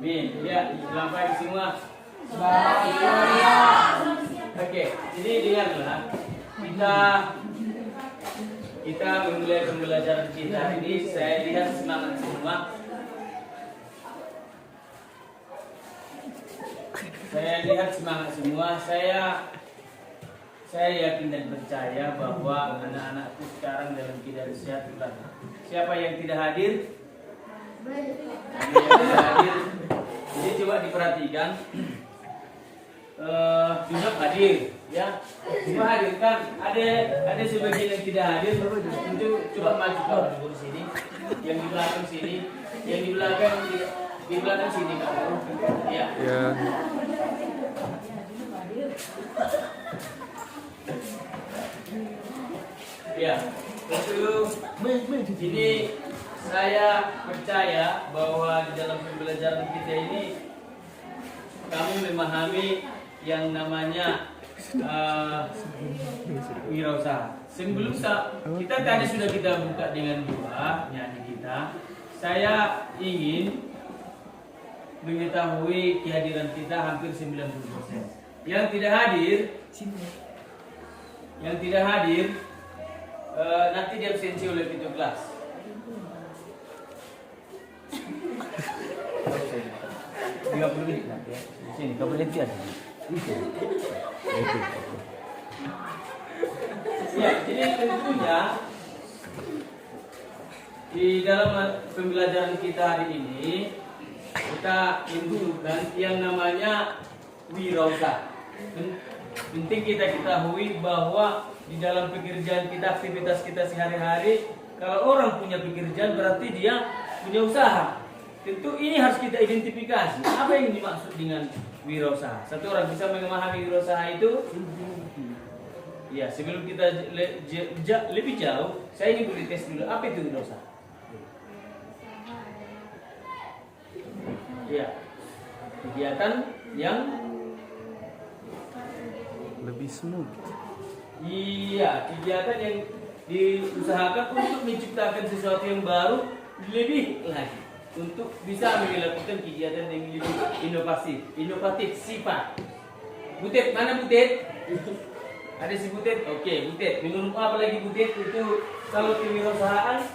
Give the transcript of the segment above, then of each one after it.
Amin. Ya, selamat semua. Oke, jadi dengarlah. Kita memulai pembelajaran kita ini. Saya lihat semangat semua. Saya lihat semangat semua. Saya yakin dan percaya bahwa anak-anakku sekarang dalam keadaan sehat. Siapa yang tidak hadir? Jadi coba diperhatikan. Juga hadir, ya. Semua hadir kan? Ada sebagian yang tidak hadir. Itu coba maju ke sini. Yang di belakang sini, yang di belakang sini kamu. Ya. Ya. Jadi saya percaya bahwa di dalam pembelajaran kita ini kamu memahami yang namanya wirausaha. Sebelum kita tadi sudah kita buka dengan doa nyanyi kita. Saya ingin mengetahui kehadiran kita hampir 90%. Yang tidak hadir nanti diabsensi oleh pintu kelas. Tiga 30 menit nanti ya. Sini, kau berhenti aja. Ya, jadi tentunya di dalam pembelajaran kita hari ini kita membutuhkan yang namanya wirausaha. Penting kita ketahui bahwa di dalam pekerjaan kita, aktivitas kita sehari-hari, kalau orang punya pekerjaan berarti dia punya usaha. Tentu ini harus kita identifikasi apa yang dimaksud dengan wirausaha. Satu orang bisa memahami wirausaha itu. Ya, sebelum kita lebih jauh, saya ingin beri tes dulu apa itu wirausaha. Ya, kegiatan yang lebih smooth. Iya, kegiatan yang diusahakan untuk menciptakan sesuatu yang baru lebih lagi. Untuk bisa melakukan kegiatan yang lebih inovatif sifat. Butet, mana Butet? Ada si Butet? Oke, Butet. Menurut apa lagi Butet itu kalau kewirausahaan?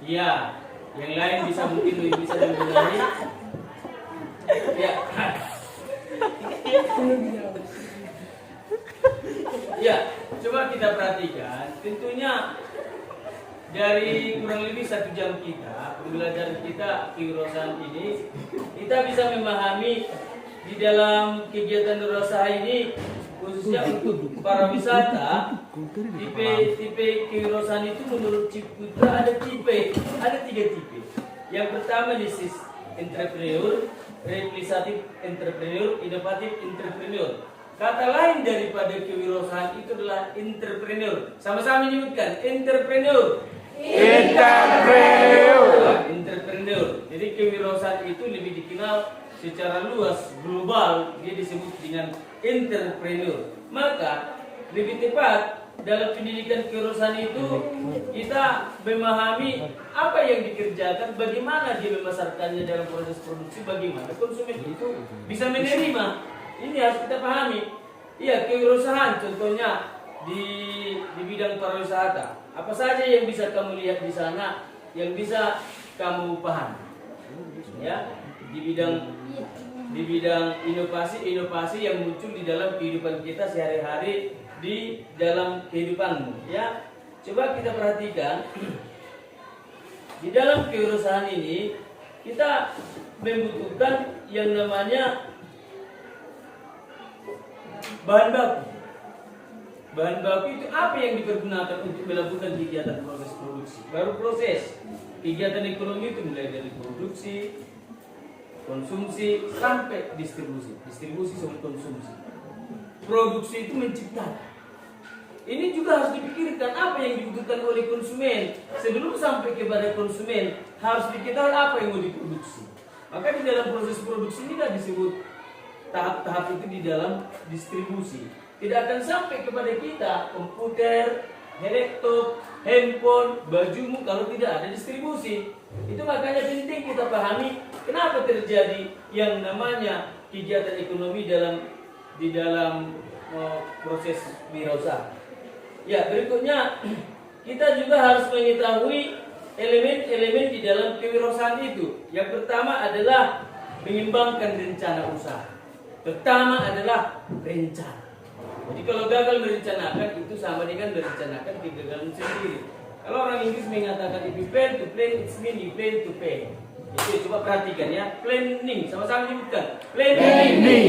Iya, yang lain bisa mungkin lebih bisa mengenai. Ya. Ya, coba kita perhatikan. Tentunya dari kurang lebih 1 jam kita pembelajaran kita kewirausahaan ini, kita bisa memahami di dalam kegiatan wirausaha ini khususnya untuk para wisata. Tipe kewirausahaan itu menurut Ciputra ada 3 tipe. Yang pertama business entrepreneur, replicative entrepreneur, inovatif entrepreneur. Kata lain daripada kewirausahaan itu adalah entrepreneur. Sama-sama menyebutkan entrepreneur. Entrepreneur. Jadi kewirausahaan itu lebih dikenal secara luas global, dia disebut dengan entrepreneur. Maka lebih tepat dalam pendidikan kewirausahaan itu kita memahami apa yang dikerjakan, bagaimana dia memasarkannya dalam proses produksi, bagaimana konsumen itu bisa menerima. Ini harus kita pahami. Iya, kewirausahaan contohnya di bidang pariwisata. Apa saja yang bisa kamu lihat di sana, yang bisa kamu pahami? Ya, di bidang inovasi yang muncul di dalam kehidupan kita sehari-hari, di dalam kehidupanmu. Ya, coba kita perhatikan di dalam kewirausahaan ini kita membutuhkan yang namanya bahan baku. Bahan baku itu apa yang dipergunakan untuk melakukan kegiatan proses produksi? Baru proses. Kegiatan ekonomi itu mulai dari produksi, konsumsi, sampai distribusi. Distribusi sampai konsumsi. Produksi itu menciptakan. Ini juga harus dipikirkan apa yang dibutuhkan oleh konsumen. Sebelum sampai kepada konsumen, harus diketahui apa yang mau diproduksi. Maka di dalam proses produksi ini kan disebut tahap-tahap itu di dalam distribusi. Tidak akan sampai kepada kita komputer, laptop, handphone, bajumu kalau tidak ada distribusi. Itu makanya penting kita pahami kenapa terjadi yang namanya kegiatan ekonomi di dalam proses wirausaha. Ya, berikutnya kita juga harus mengetahui elemen-elemen di dalam kewirausahaan itu. Yang pertama adalah mengembangkan rencana usaha. Pertama adalah rencana. Jadi kalau gagal merencanakan itu sama dengan merencanakan kegagalan sendiri. Kalau orang Inggris mengatakan if you fail to plan, it means you fail to pay. Itu coba perhatikan ya, planning sama-sama disebutkan. Planning.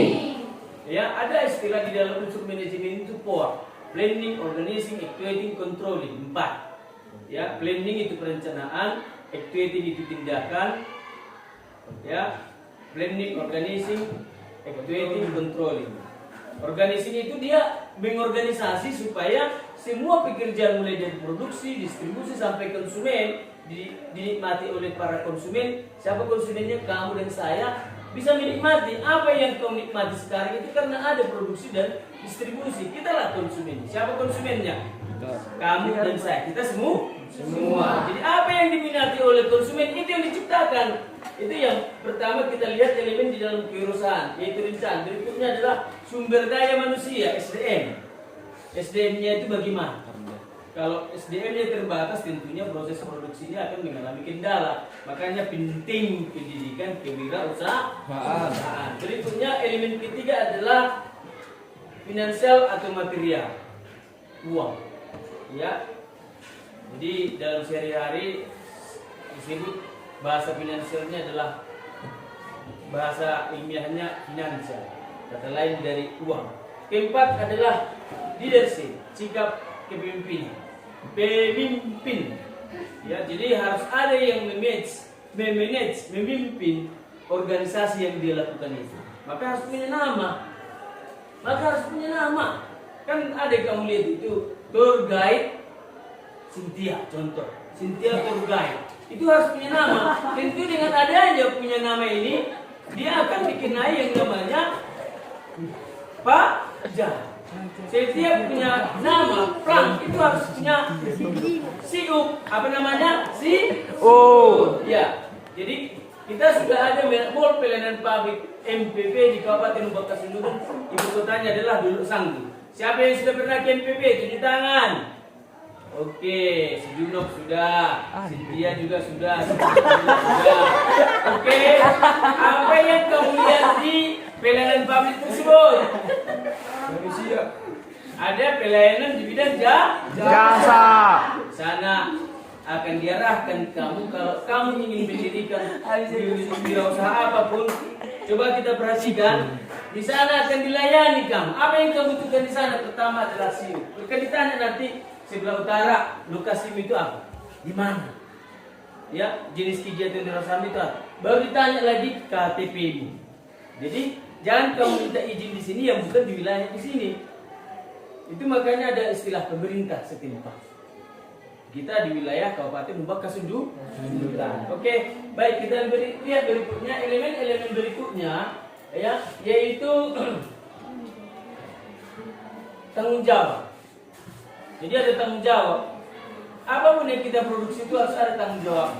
Ya, ada istilah di dalam unsur manajemen itu POR. Planning, organizing, actuating, controlling. 4. Ya, planning itu perencanaan, actuating itu tindakan. Ya, planning, organizing, actuating, controlling. Organizing itu dia mengorganisasi supaya semua pekerjaan mulai dari produksi, distribusi sampai konsumen dinikmati oleh para konsumen. Siapa konsumennya? Kamu dan saya bisa menikmati. Apa yang kau nikmati sekarang itu karena ada produksi dan distribusi. Kita lah konsumen. Siapa konsumennya? Kamu dan saya. Kita semua. Jadi apa yang diminati oleh konsumen itu yang diciptakan. Itu yang pertama kita lihat elemen di dalam kewirausahaan, yaitu rencana. Berikutnya adalah sumber daya manusia, SDM. SDM-nya itu bagaimana? Kalau SDM-nya terbatas, tentunya proses produksinya akan mengalami kendala. Makanya penting pendidikan kewirausahaan. Berikutnya elemen ketiga adalah finansial atau material, uang. Ya. Jadi dalam sehari-hari disebut bahasa finansialnya adalah bahasa ilmiahnya finansial. Kata lain dari uang. Keempat adalah leadership, sikap kepemimpinan. Pemimpin. Ya, jadi harus ada yang memanage, memimpin organisasi yang dia lakukan itu. Maka harus punya nama. Kan ada yang kamu lihat itu tour guide Cynthia, contoh. Cynthia tour guide. Itu harus punya nama. Tentu dengan adanya punya nama ini, dia akan dikenai yang namanya Pak Jan. Setiap punya nama, Frank itu harus punya CEO. Apa namanya? Ya. Jadi kita sudah ada mall pelayanan publik MPP di Kabupaten Bangka-Belitung. Ibu kotanya adalah Duluk Sanggu. Siapa yang sudah pernah ke MPP? Cuci tangan. Oke, Sejunok sudah, Cynthia juga sudah. Oke, apa yang kamu lihat di pelayanan publik tersebut? Ada pelayanan di bidang jasa. Sana akan diarahkan kamu kalau kamu ingin mendirikan wirausaha apapun. Coba kita perhatikan, di sana akan dilayani kamu. Apa yang kamu butuhkan di sana? Pertama adalah SIM. Bukan ditanya nanti sebelah utara, lokasi itu apa? Di mana? Ya, jenis kegiatan wirausaha itu apa? Baru ditanya lagi KTP ini. Jadi jangan kamu minta izin di sini yang bukan di wilayah di sini. Itu makanya ada istilah pemerintah setempat. Kita di wilayah Kabupaten Bangka-Belitung. Oke, baik, kita lihat berikutnya elemen-elemen berikutnya ya, yaitu tanggung jawab. Jadi ada tanggung jawab. Apapun yang kita produksi itu harus ada tanggung jawab.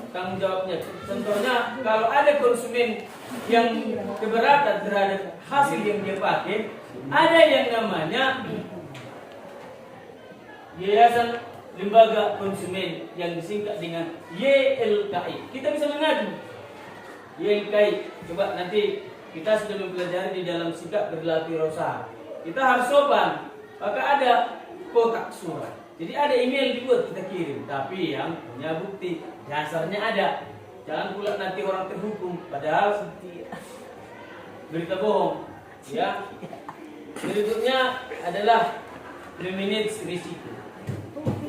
Tanggung jawabnya. Contohnya kalau ada konsumen yang keberatan terhadap hasil yang dia pakai, ada yang namanya Yayasan Lembaga Konsumen yang disingkat dengan YLKI. Kita bisa mengadu YLKI. Coba nanti kita sudah mempelajari di dalam sikap berlaku wirausaha. Kita harus sopan. Maka ada kotak surat. Jadi ada email dibuat kita kirim, tapi yang punya bukti dasarnya ada. Jangan pula nanti orang terhukum padahal berita bohong. Ya. Berikutnya adalah manage risiko.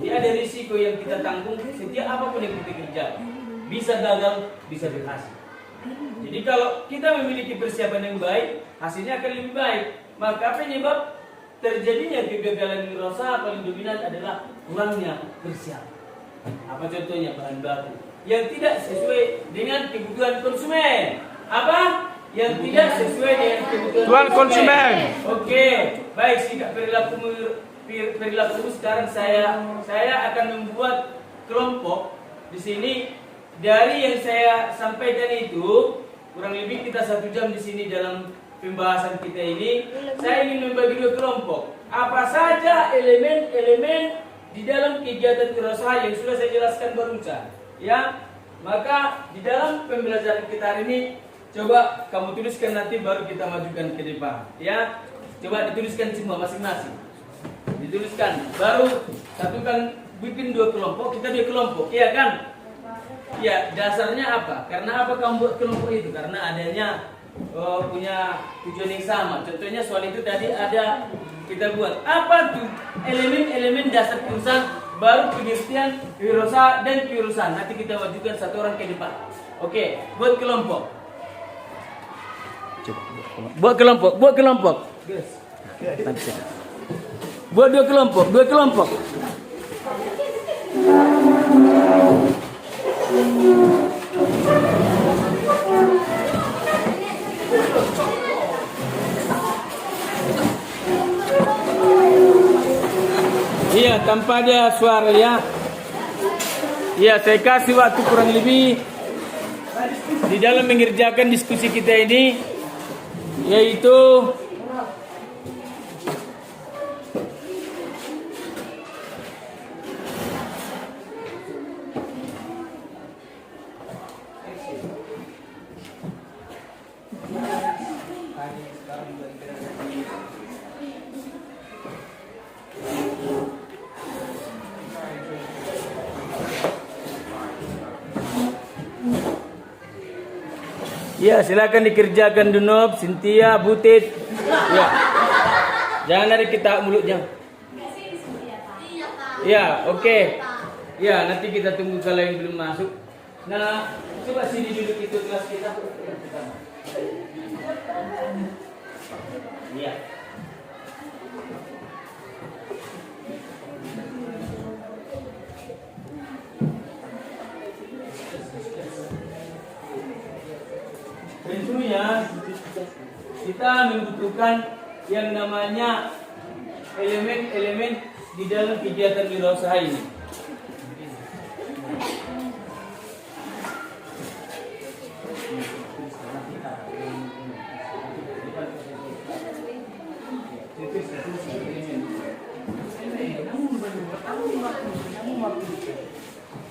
Jadi ada risiko yang kita tanggung setiap apapun yang kita kerjakan. Bisa gagal, bisa berhasil. Jadi kalau kita memiliki persiapan yang baik, hasilnya akan lebih baik. Maka penyebab terjadinya kegagalan wirausaha paling dominan adalah kurangnya persiapan. Apa contohnya? Bahan baku yang tidak sesuai dengan kebutuhan konsumen. Apa? Yang tidak sesuai dengan kebutuhan konsumen. Oke, baik, sikap perilaku sekarang saya akan membuat kelompok di sini. Dari yang saya sampaikan itu kurang lebih kita 1 jam di sini dalam pembahasan kita ini. Saya ingin membagi 2 kelompok. Apa saja elemen-elemen di dalam kegiatan wirausaha yang sudah saya jelaskan barusan. Ya, maka di dalam pembelajaran kita hari ini coba kamu tuliskan, nanti baru kita majukan ke depan. Ya, coba dituliskan semua masing-masing. Dituliskan, baru satukan, bikin 2 kelompok. Kita 2 kelompok, iya kan? Ya, dasarnya apa? Karena apa kamu buat kelompok itu? Karena adanya punya tujuan yang sama. Contohnya soal itu tadi ada kita buat apa tuh elemen-elemen dasar perusahaan, baru pengertian wirausaha dan kewirausahaan. Nanti kita majukan 1 orang ke depan. Oke, buat kelompok. Buat kelompok. Buat 2 kelompok. Iya, tanpa ada suara ya. Iya, saya kasih waktu kurang lebih di dalam mengerjakan diskusi kita ini, yaitu ya, silakan dikerjakan Dunob, Cynthia, Butit. Ya. Jangan ada kita mulutnya. Ya, oke. Ya, nanti kita tunggu kalau yang belum masuk. Nah, coba sini duduk itu kelas kita. Iya. Tentunya kita membutuhkan yang namanya elemen-elemen di dalam kegiatan wirausaha ini.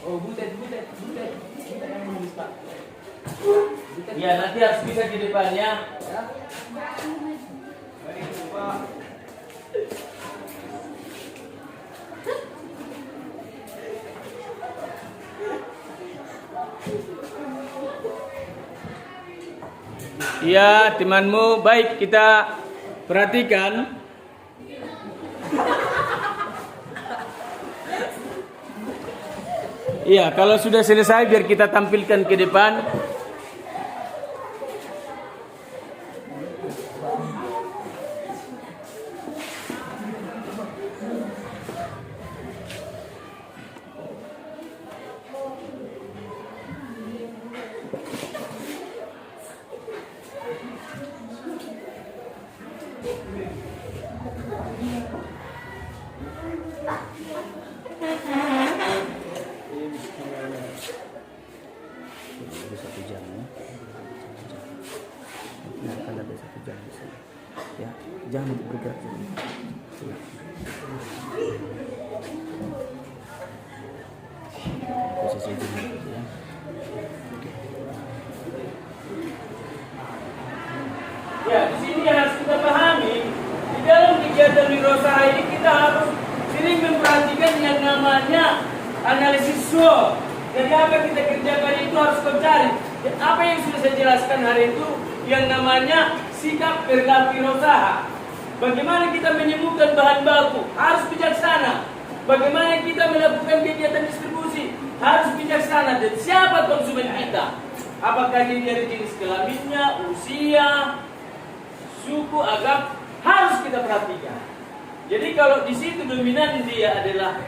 Oh, butet. Ya, nanti harus bisa di depannya. Ya. Ya, temanmu baik, kita perhatikan. Iya, kalau sudah selesai biar kita tampilkan ke depan. Ya, jangan bergerak dulu. Posisi dulu ya. Ya, di sini harus kita pahami, di dalam kegiatan wirausaha ini kita harus sering memperhatikan yang namanya analisis SWOT. Jadi apa kita kerjakan itu harus kau cari. Apa yang sudah saya jelaskan hari itu yang namanya sikap perilaku wirausaha. Bagaimana kita menemukan bahan baku harus bijaksana. Bagaimana kita melakukan kegiatan distribusi harus bijaksana. Dan siapa konsumen kita? Apakah dia dari jenis kelaminnya, usia, suku, agama, harus kita perhatikan. Jadi kalau di situ dominan dia adalah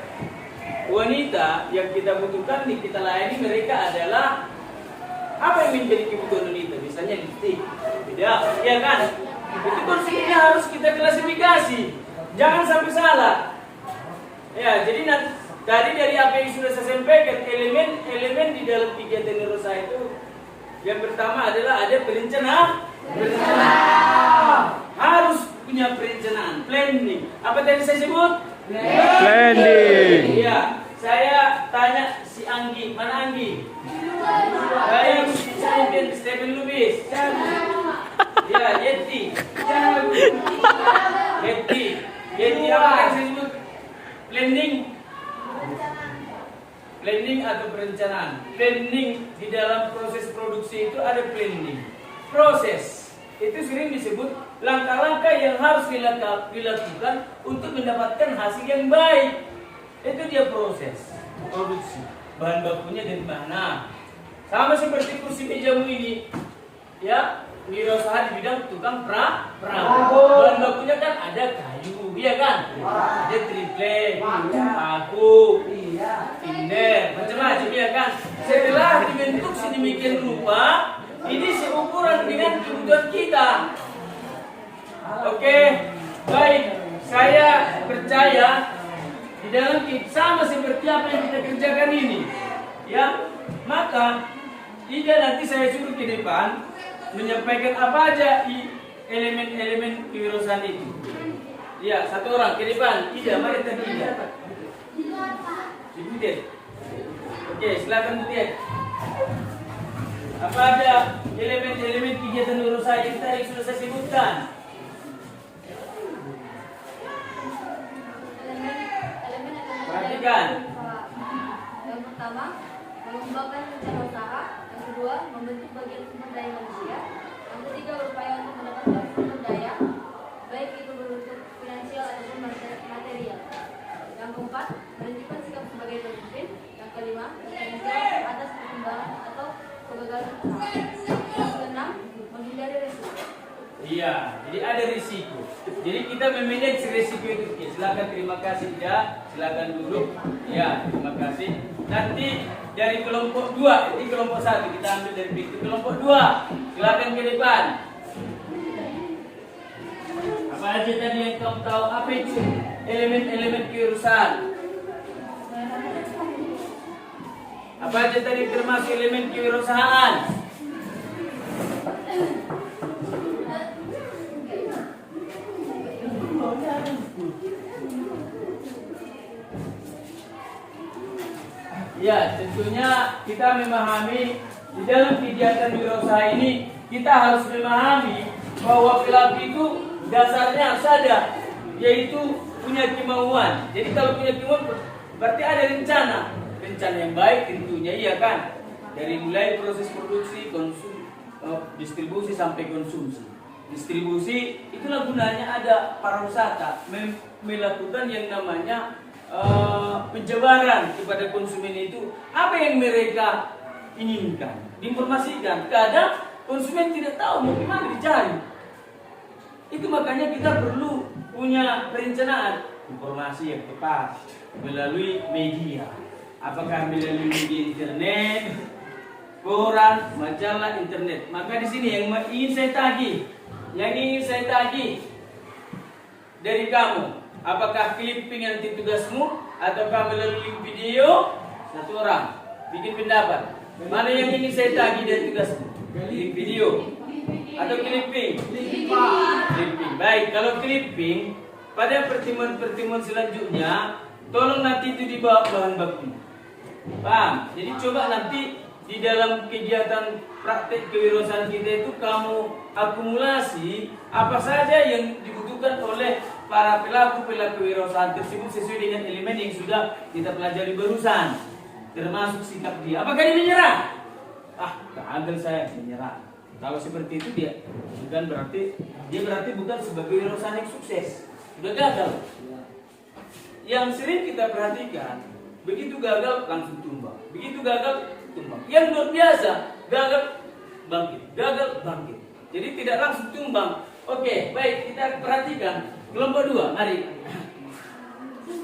wanita, yang kita butuhkan nih kita layani mereka adalah apa yang menjadi kebutuhan wanita? Misalnya lipstick, beda, ya kan? Itu konsumennya harus kita klasifikasi, jangan sampai salah. Ya, jadi nanti tadi dari apa yang sudah saya sampaikan, elemen di dalam kegiatan wirausaha itu yang pertama adalah ada perencanaan. Harus punya perencanaan, planning. Apa tadi saya sebut? Planning. Iya, saya tanya si Anggi, mana Anggi? Saya Stephen Lubis. Ya, Yeti. Apa yang saya sebut? Planning atau perencanaan. Planning di dalam proses produksi itu ada planning. Proses itu sering disebut langkah-langkah yang harus dilakukan untuk mendapatkan hasil yang baik. Itu dia proses produksi. Bahan bakunya dari mana? Sama seperti kursi mejamu ini, ya, wirausaha di bidang tukang perahu. Bahan bakunya kan ada kayu, iya kan? Ada triplek, paku, tinder, macam-macam, ya kan? Setelah dibentuk sedemikian rupa, ini seukuran dengan kebutuhan kita. Oke, baik. Saya percaya di dalam sama seperti apa yang kita kerjakan ini, ya. Maka tidak nanti saya suruh ke depan menyampaikan apa aja elemen-elemen kewirausahaan itu. Ya, satu orang ke depan. Tidak, mari kita tidak. Butet. Oke, silakan Butet. Apa ada elemen-elemen kegiatan wirausaha yang tadi sudah saya sebutkan? Perhatikan. Yang pertama, mengembangkan rencana usaha. Yang kedua, membentuk bagian sumber daya manusia. Yang ketiga, berupaya untuk mendapatkan sumber daya, baik itu berbentuk finansial ataupun material. Yang keempat, menunjukkan sikap sebagai pemimpin. Yang kelima, bertanggung jawab atas perkembangan atau kegagalan usaha. Yang keenam, menghindari risiko. Iya, jadi ada risiko. Jadi kita memanage risiko itu. Ya, silakan, terima kasih ya. Silakan duduk. Ya, terima kasih. Nanti dari kelompok 2, ini kelompok 1 kita ambil dari pintu kelompok 2. Silakan ke depan. Apa aja tadi yang kamu tahu? Apa itu elemen-elemen kewirausahaan? Apa aja tadi termasuk elemen kewirausahaan? Ya, tentunya kita memahami di dalam kegiatan wirausaha ini kita harus memahami bahwa pelaku itu dasarnya saja, yaitu punya kemauan. Jadi kalau punya kemauan berarti ada rencana yang baik tentunya, iya kan? Dari mulai proses produksi, distribusi sampai konsumsi. Distribusi itulah gunanya ada pariwisata melakukan yang namanya penjabaran kepada konsumen itu apa yang mereka inginkan, diinformasikan. Kadang konsumen tidak tahu mau gimana dicari. Itu makanya kita perlu punya perencanaan informasi yang tepat melalui media. Apakah melalui media internet, koran, majalah, internet. Maka di sini yang ingin saya tagih dari kamu, apakah clipping yang nanti tugasmu ataukah melalui video? Satu orang bikin pendapat. Mana yang ingin saya tagih dari tugasmu? Video atau clipping? Clipping. Baik, kalau clipping pada pertemuan-pertemuan selanjutnya tolong nanti itu dibawa bahan baku. Paham? Jadi coba nanti di dalam kegiatan praktek kewirausahaan kita itu kamu akumulasi apa saja yang dibutuhkan oleh para pelaku wirausahaan tersebut sesuai dengan elemen yang sudah kita pelajari barusan. termasuk sikap dia. Apakah dia menyerah? Gagal saya menyerah. Kalau seperti itu dia berarti bukan sebagai wirausaha yang sukses. Sudah gagal. Yang sering kita perhatikan, begitu gagal langsung tumbang. Begitu gagal tumbang. Yang luar biasa, gagal bangkit. Jadi tidak langsung tumbang. Oke, baik, kita perhatikan kelompok 2. Mari.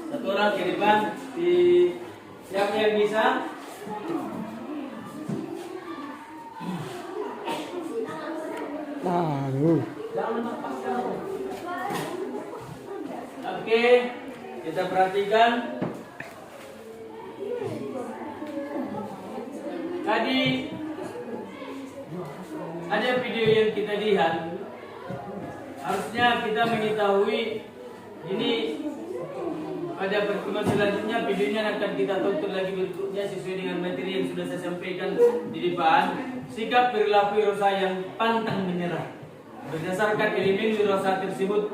Satu orang ke depan. Siapa yang bisa? Oke, kita perhatikan. Tadi ada video yang kita lihat. Harusnya kita mengetahui ini pada pertemuan selanjutnya. Videonya akan kita tonton lagi berikutnya sesuai dengan materi yang sudah saya sampaikan di depan. Sikap perilaku wirausaha yang pantang menyerah. Berdasarkan elemen wirausaha tersebut,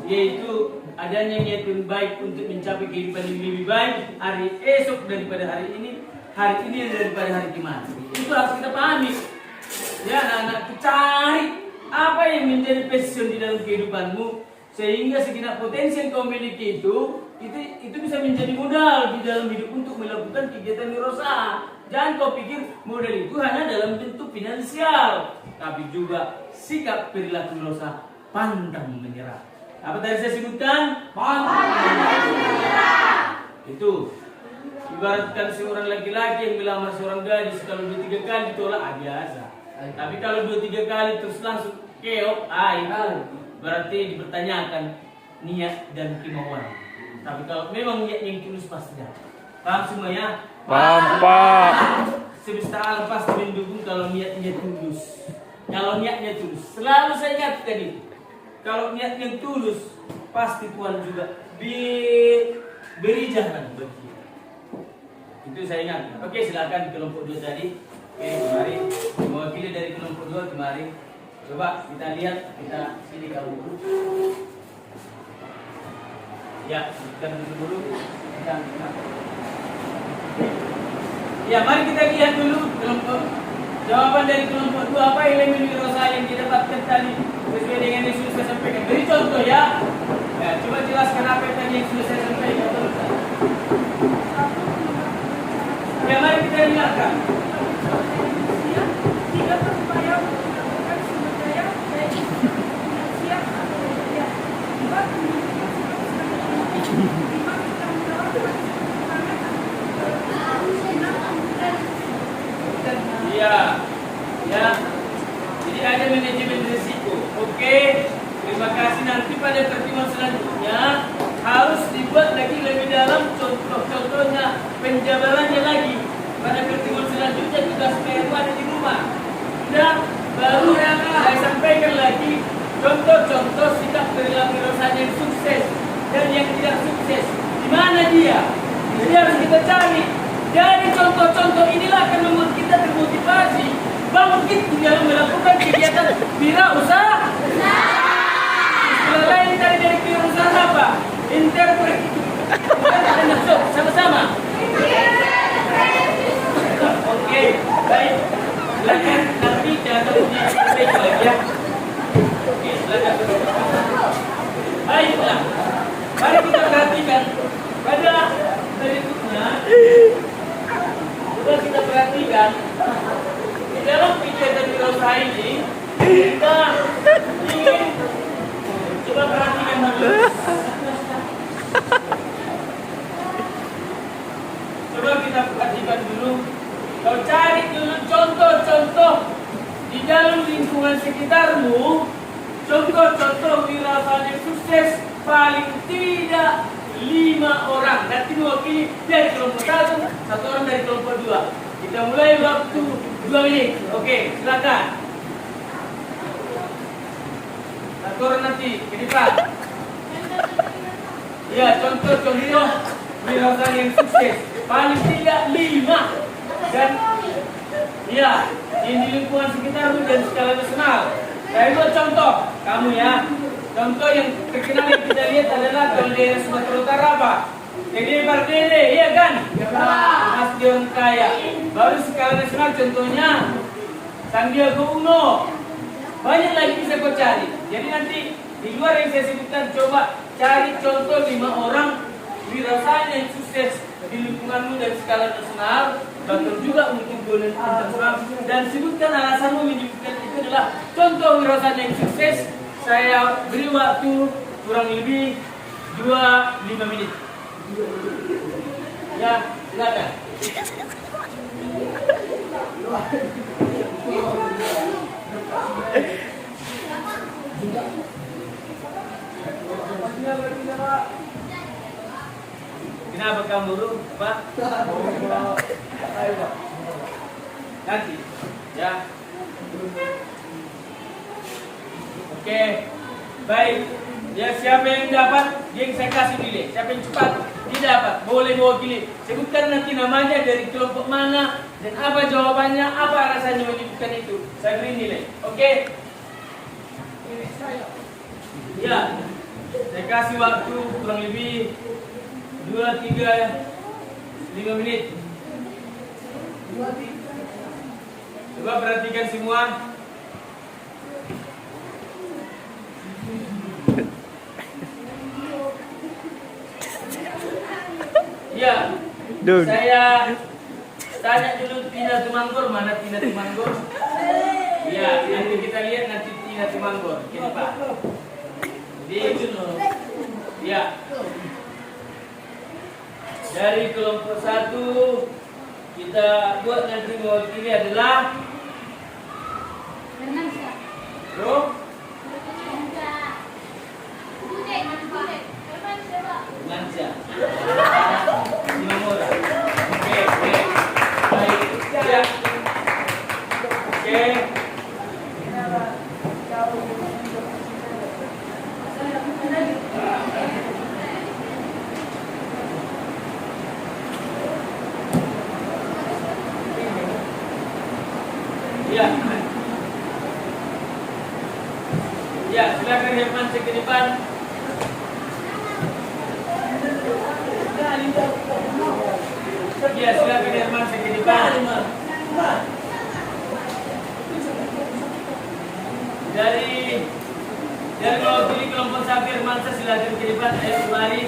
yaitu adanya niat yang baik untuk mencapai kehidupan yang lebih baik hari esok daripada hari ini daripada hari kemarin. Itu harus kita pahami. Ya, anak-anak, cari apa yang menjadi passion di dalam kehidupanmu, sehingga segenap potensi yang kau miliki itu bisa menjadi modal di dalam hidup untuk melakukan kegiatan wirausaha. Jangan kau pikir modal itu hanya dalam bentuk finansial, tapi juga sikap perilaku wirausaha pantang menyerah. Apa tadi saya sebutkan? Pantang menyerah. Itu ibaratkan seorang laki-laki yang melamar seorang gadis, kalau 2-3 kali ditolak biasa. Tapi kalau 2-3 kali terus langsung keok, berarti dipertanyakan niat dan kemauan. Tapi kalau memang niat yang tulus pasti ada. Paham semuanya? Paham, Pak. Semesta alam pasti mendukung kalau niatnya tulus. Kalau niatnya tulus, selalu saya ingatkan itu. Kalau niatnya tulus, pasti Tuhan juga beri jalan bagi kita. Itu saya ingatkan. Oke, silakan kelompok 2 tadi. Oke, kemari. Mewakili dari kelompok 2 kemari. Coba kita lihat, kita sini kamu dulu. Ya, kita dulu. Ya, mari kita lihat dulu kelompok. Jawaban dari kelompok 2, apa elemen wirausaha yang didapatkan tadi sesuai dengan yang sudah saya sampaikan. Beri contoh ya. Ya, coba jelaskan apa yang tadi yang sudah saya sampaikan. Ya, mari kita dengarkan. Tidak berupaya untuk melakukan sumber daya baik finansial atau material. Dua, Iya, ya. Jadi ada manajemen risiko. Oke, terima kasih. Nanti pada pertemuan selanjutnya harus dibuat lagi lebih dalam contoh-contohnya, penjabarannya lagi. Pada pertemuan selanjutnya tugas PR ada di rumah. Dan baru saya sampaikan lagi contoh-contoh sikap perilaku wirausaha yang sukses dan yang tidak sukses. Di mana dia? Jadi harus kita cari. Dari contoh-contoh inilah akan membuat kita termotivasi, bangkit di dalam melakukan kegiatan wirausaha. Istilah lain dari kewirausahaan apa? Interpret. Sama-sama. Oke, baik. Silakan nanti jangan disampaikan lagi ya. Oke, silakan. Baiklah. Mari kita perhatikan pada berikutnya. Coba kita perhatikan di dalam kegiatan wirausaha ini kita ingin coba perhatikan dulu. Coba kita perhatikan dulu. Kau cari dulu contoh-contoh di dalam lingkungan sekitarmu, contoh-contoh wirausaha yang sukses paling tidak 5 orang. Nanti mewakili dari kelompok 1, 1 orang dari kelompok 2. Kita mulai waktu 2 menit. Oke, silakan. 1 orang nanti ke depan. Ya, contoh-contoh wirausaha yang sukses paling tidak 5. Dan ya, di lingkungan sekitarmu dan skala nasional. Saya buat contoh kamu ya. Contoh yang terkenal yang kita lihat adalah kalau daerah Sumatera Utara apa? Dede Bardede, iya kan? Mas Dion Kaya. Baru skala nasional contohnya Sandiaga Uno. Banyak lagi bisa kau cari. Jadi nanti di luar yang saya sebutkan, coba cari contoh 5 orang wirausahaan yang sukses di lingkunganmu dari skala nasional, bahkan juga untuk dunia internasional, dan sebutkan alasanmu menyebutkan itu adalah contoh wirausahaan yang sukses. Saya beri waktu kurang lebih 5 menit. Ya, silakan. Kenapa kamu dulu, Pak? Nanti, ya. Oke, baik. Ya, siapa yang dapat, yang saya kasih nilai. Siapa yang cepat, dia dapat. Boleh mewakili. Sebutkan nanti namanya, dari kelompok mana, dan apa jawabannya, apa alasannya menyebutkan itu. Saya beri nilai. Oke? Ya, saya kasih waktu kurang lebih 2, 3, 5 menit. Coba perhatikan semua. Ya, saya tanya dulu Tina Tumanggor, mana Tina Tumanggor? Ya, nanti kita lihat nanti Tina Tumanggor. Ini Pak. Ya. Dari kelompok 1 kita buat nanti mewakili adalah Bro. Manca. Dimamora. Oke. Baik. Ya. Oke. Ya. Ya, silakan Herman ke depan. Ya, silakan Herman ke depan. Dari mewakili kelompok sapi Herman, silakan ke depan. Ayo kemari.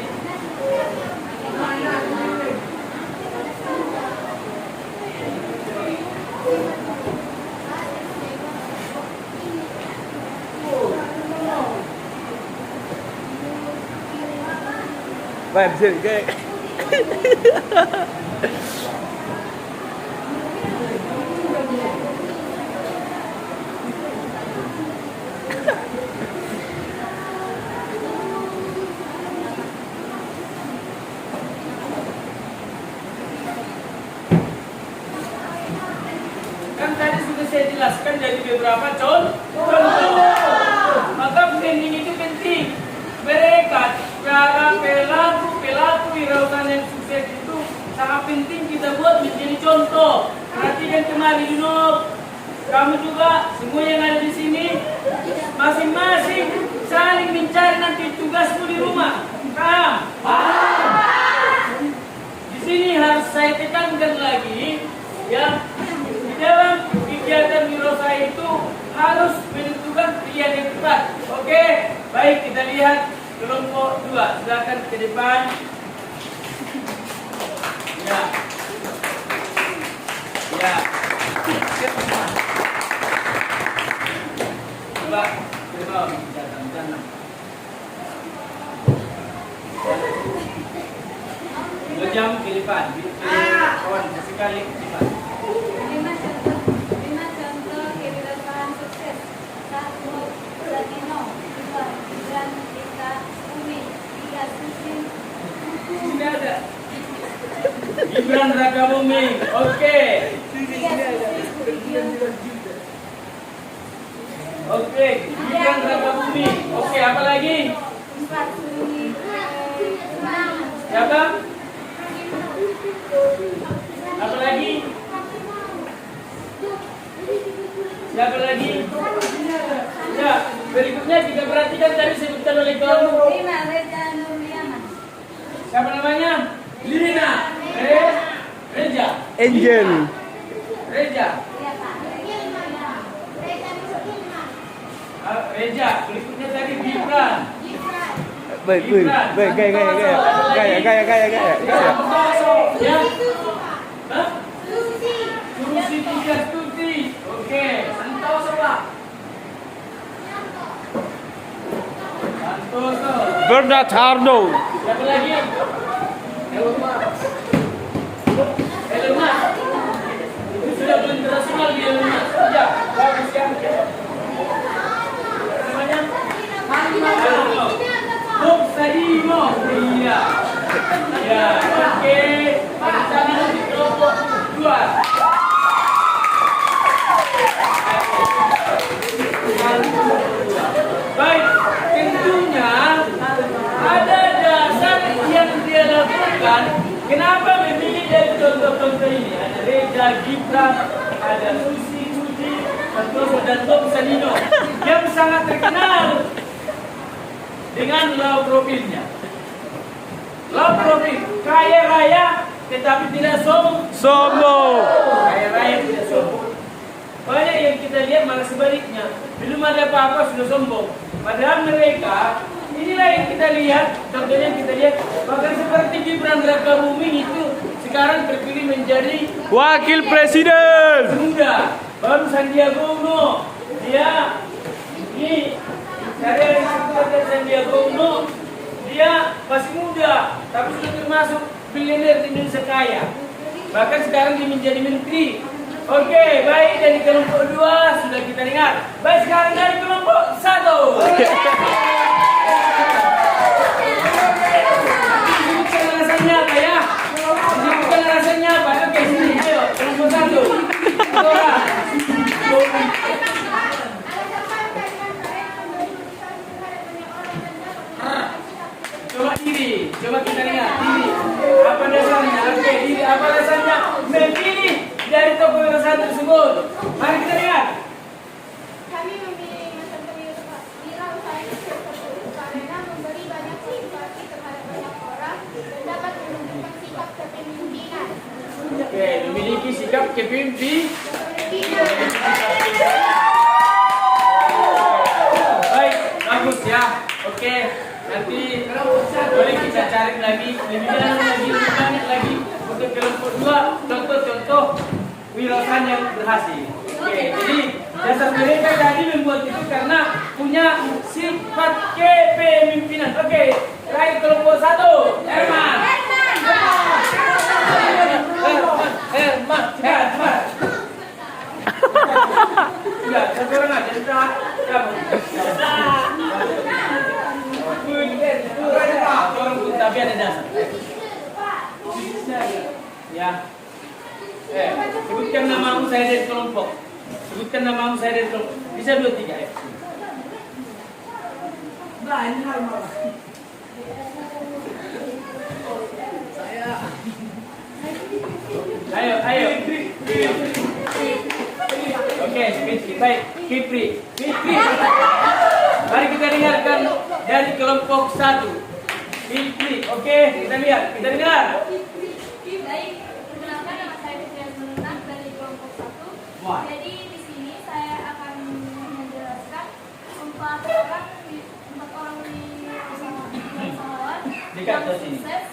Vai, bisa kayak. Kan tadi sudah saya jelaskan dari beberapa contoh. Maka branding itu penting. Mereka para pelaku wirausahaan yang sukses itu sangat penting kita buat menjadi contoh. Perhatikan kemari dulu. Kamu juga, semua yang ada di sini, masing-masing saling mencari nanti tugasmu di rumah. Paham? Di sini harus saya tekankan lagi, ya. Di dalam kegiatan wirausaha itu harus menentukan pilihan yang tepat. Oke, baik, kita lihat kelompok 2. Silakan ke depan. Ya. Ya. Coba ke bawah, jangan. 2 jam ke depan. Kawan, sekali ke depan. 5 contoh kewirausahaan sukses. 1. Latino. 2. Gibran Raka Buming. 3. Susi. Sudah ada. Gibran Raka Buming. Oke. Oke, Gibran Raka Buming. Oke, apa lagi? 4. Suni. Siapa? Apa lagi? Siapa lagi? Ya, berikutnya kita perhatikan tadi sebutkan oleh kamu. 5. Reza Nurliana. Siapa namanya? Lina. Reja. Angel. Reja. Reja. Berikutnya tadi Gibran. Baik, gaya. Santoso. Ya. Hah? Susi Tiga Stuti. Oke. Santoso Pak. Santoso. Bernardo. Siapa lagi? Elon Musk. Itu sudah internasional di Elon Musk. Ya, bagus ya. Namanya? Bob Sadino. Iya. Ya, oke. Rencana di kelompok 2. Baik, tentunya ada dasar yang dia lakukan. Kenapa memilih dari contoh-contoh ini? Ada Reja, Gibran, ada Susi, Santoso, dan Bob Sadino yang sangat terkenal dengan low profilnya. Low profil, kaya raya tetapi tidak sombong. Kaya raya tidak sombong. Banyak yang kita lihat malah sebaliknya, belum ada apa-apa sudah sombong. Padahal mereka, inilah yang kita lihat, contohnya kita lihat, bahkan seperti Gibran Rakabuming itu sekarang terpilih menjadi Wakil Presiden. muda. Baru Sandiaga Uno, dia ini dari seperti Sandiaga Uno, dia masih muda, tapi sudah termasuk miliuner di Indonesia kaya. Bahkan sekarang dia menjadi menteri. Oke, baik, dari kelompok 2 sudah kita dengar. Baik, sekarang dari kelompok 1. Disebutkan alasannya apa ya? Disebutkan alasannya apa? Oke, sini, ayo, kelompok 1. Dora. Coba diri, coba kita dengar diri. Apa dasarnya? Oke, diri apa alasannya? Memilih dari tokoh yang satu tersebut. Mari kita lihat. Kami memilih mantan wirausaha ini karena memberi banyak simpati terhadap banyak orang dan dapat menunjukkan sikap kepemimpinan. Oke, memiliki sikap kepemimpinan. Baik, bagus ya. Oke, nanti boleh kita cari lagi lebih dalam lagi, lebih banyak lagi untuk kelompok 2 contoh-contoh wirausaha yang berhasil. Oke, jadi dasar mereka tadi membuat itu karena punya sifat kepemimpinan. Oke, terakhir kelompok 1, Herman. Sudah, satu orang aja sudah. Orang pun tapi ada dasar. Ya. Sebutkan namamu, saya dari kelompok. Sebutkan namamu, saya dari kelompok. Bisa 2, 3 ya. Ayo. Oke, baik. Kipri. Mari kita dengarkan dari kelompok 1. Kipri. Oke, kita lihat. Kita dengar. Baik, perkenalkan nama saya Fitrian Menentang dari kelompok 1. Wah. Jadi di sini saya akan menjelaskan 4 orang di usahawan Dekat ke yang sini. sukses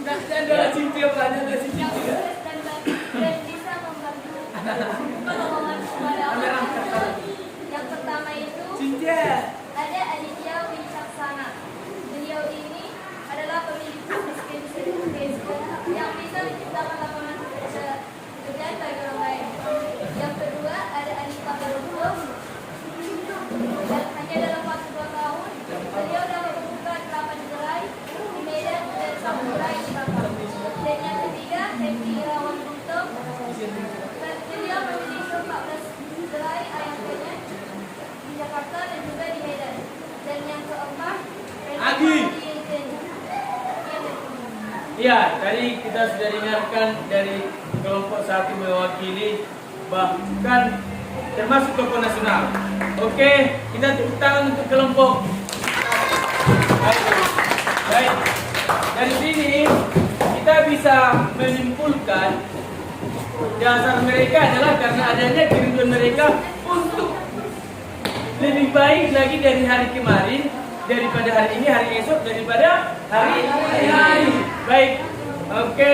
Dan bisa membantu keuangan kepada orang. Yang pertama itu ada Aditya Wicaksana. Beliau ini adalah pemilik bisnis Facebook yang bisa menciptakan lapangan pekerjaan bagi orang lain. Yang kedua ada Anita Baroto. Dan hanya dalam waktu 2 tahun, beliau dapat membuka 8 gerai di Medan dan 1 gerai di Batam. Dan yang ketiga, Happy Irawan Buntung. Dan beliau memiliki 14 gerai ayam penyet di Jakarta dan juga di Medan. Dan yang keempat, Agi. Iya, tadi kita sudah dengarkan dari kelompok 1 mewakili bahkan termasuk tokoh nasional. Oke, kita tepuk tangan untuk kelompok. Baik. Dari sini kita bisa menyimpulkan dasar mereka adalah karena adanya kerinduan mereka untuk lebih baik lagi dari hari kemarin, daripada hari ini, hari esok, daripada hari ini. Baik, oke.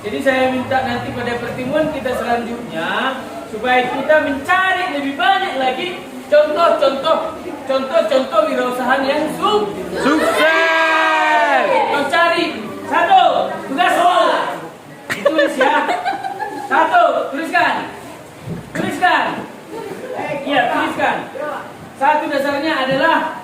Jadi saya minta nanti pada pertemuan kita selanjutnya supaya kita mencari lebih banyak lagi contoh wirausahaan yang Sukses. Kau cari satu tugas ditulis ya. Satu tuliskan. Iya tuliskan. Satu dasarnya adalah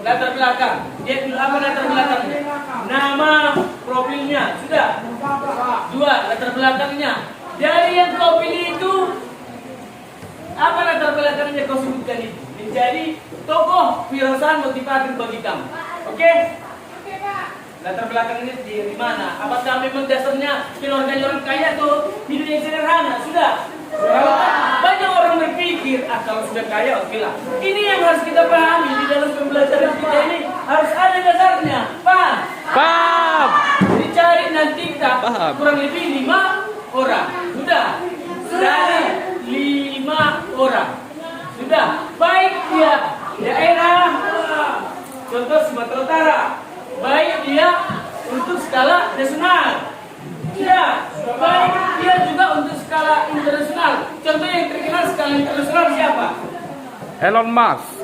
latar belakang. Dia dulu apa latar belakangnya? Nama profilnya sudah. Dua latar belakangnya. Dari yang kau pilih itu apa latar belakangnya kau sebutkan itu? Menjadi tokoh wirausahaan motivator bagi kamu. Oke? Oke, Pak. Latar belakangnya di mana? Apakah memang dasarnya keluarganya orang kaya atau hidup yang sederhana? Sudah. Kalau banyak orang berpikir, kalau sudah kaya oke lah. Ini yang harus kita pahami di dalam pembelajaran kita ini harus ada dasarnya. Paham? Paham. Dicari nanti kita Paham. kurang lebih 5 orang. Sudah. Dari 5 orang. Sudah. Baik dia daerah contoh Sumatera Utara. Baik dia untuk skala nasional. Ya, baik dia juga untuk skala internasional. Contoh yang terkenal skala internasional siapa? Elon Musk.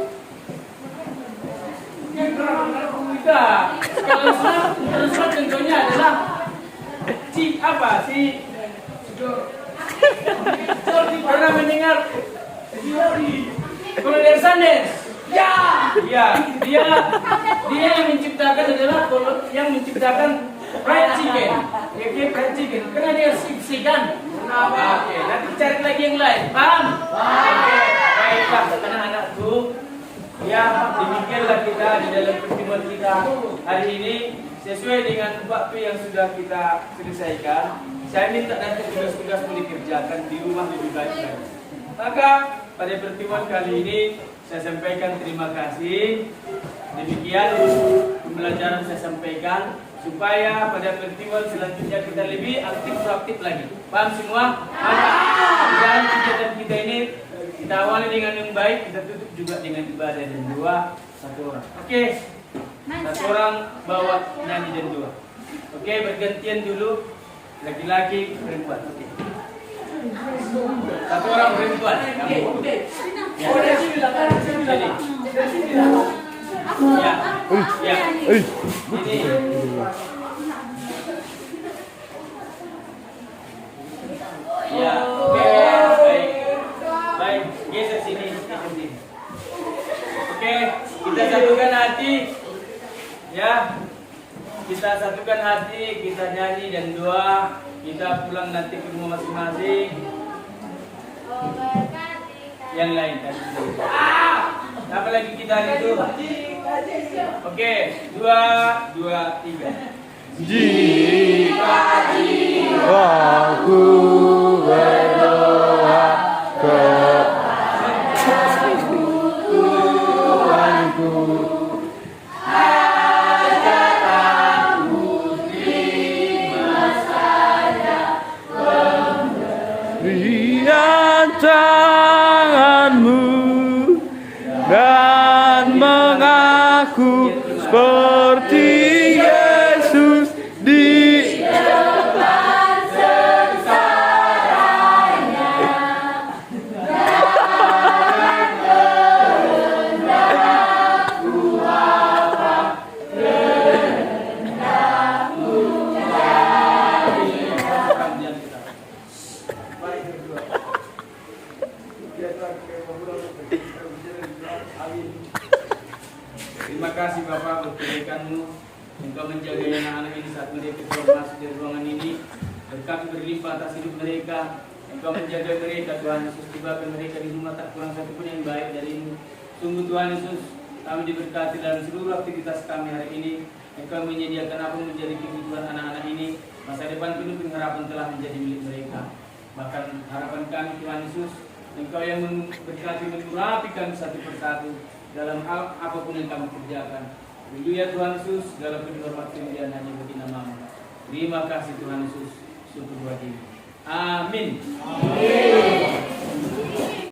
Tidak. Skala internasional contohnya adalah pernah mendengar Kolonel Sanders? Ya. Ya, dia yang menciptakan adalah yang menciptakan fried chicken. Oke, fried chicken. Karena dia sikan. Oke, nanti cari lagi yang lain. Paham? Oke, baiklah anak-anakku. Ya, demikianlah kita di dalam pertemuan kita hari ini sesuai dengan 4P yang sudah kita selesaikan. Saya minta nanti tugas-tugasmu dikerjakan di rumah lebih baik lagi. Maka pada pertemuan kali ini saya sampaikan terima kasih. Demikian pembelajaran saya sampaikan supaya pada pertemuan selanjutnya kita lebih aktif proaktif lagi. Paham semua? Maka dalam kegiatan kita ini kita awali dengan yang baik, kita tutup juga dengan ibadah dan doa satu orang. Oke, satu orang bawa nyanyi dan doa. Oke, bergantian dulu laki-laki perempuan. Oke. Satu orang perempuan. Kamu. Ya. Jadi. Ya. Ya. Ini. Ya. Oke. Baik. Baik. Geser sini. Oke. Kita satukan hati. Ya. Kita satukan hati. Kita nyanyi dan doa. Kita pulang nanti ke rumah masing-masing. Yang lain kan. Apa lagi kita hari itu? Oke, 2, 2, 3. Jika jiwaku berdoa kepadamu Tuhanku, ajak aku terima saja pemberian tanganmu dan mengaku seperti Yesus di depan sengsaranya dan terendahku apa terendahku Terima kasih Bapak buat kebaikan-Mu. Engkau menjaga anak-anak ini saat mereka keluar masuk dari ruangan ini. Berkat berlimpah atas hidup mereka. Engkau menjaga mereka Tuhan Yesus. Tibakan mereka di rumah tak kurang satu pun yang baik dari-Mu. Sungguh Tuhan Yesus, kami diberkati dalam seluruh aktivitas kami hari ini. Engkau menyediakan apa menjadi kebutuhan anak-anak ini. Masa depan penuh pengharapan telah menjadi milik mereka. Bahkan harapan kami Tuhan Yesus, Engkau yang memberkati mengurapi kami satu persatu dalam hal apapun yang kami kerjakan. Haleluya Tuhan Yesus, segala puji hormat kemuliaan hanya bagi nama-Mu. Terima kasih Tuhan Yesus, syukur bagi. Amin.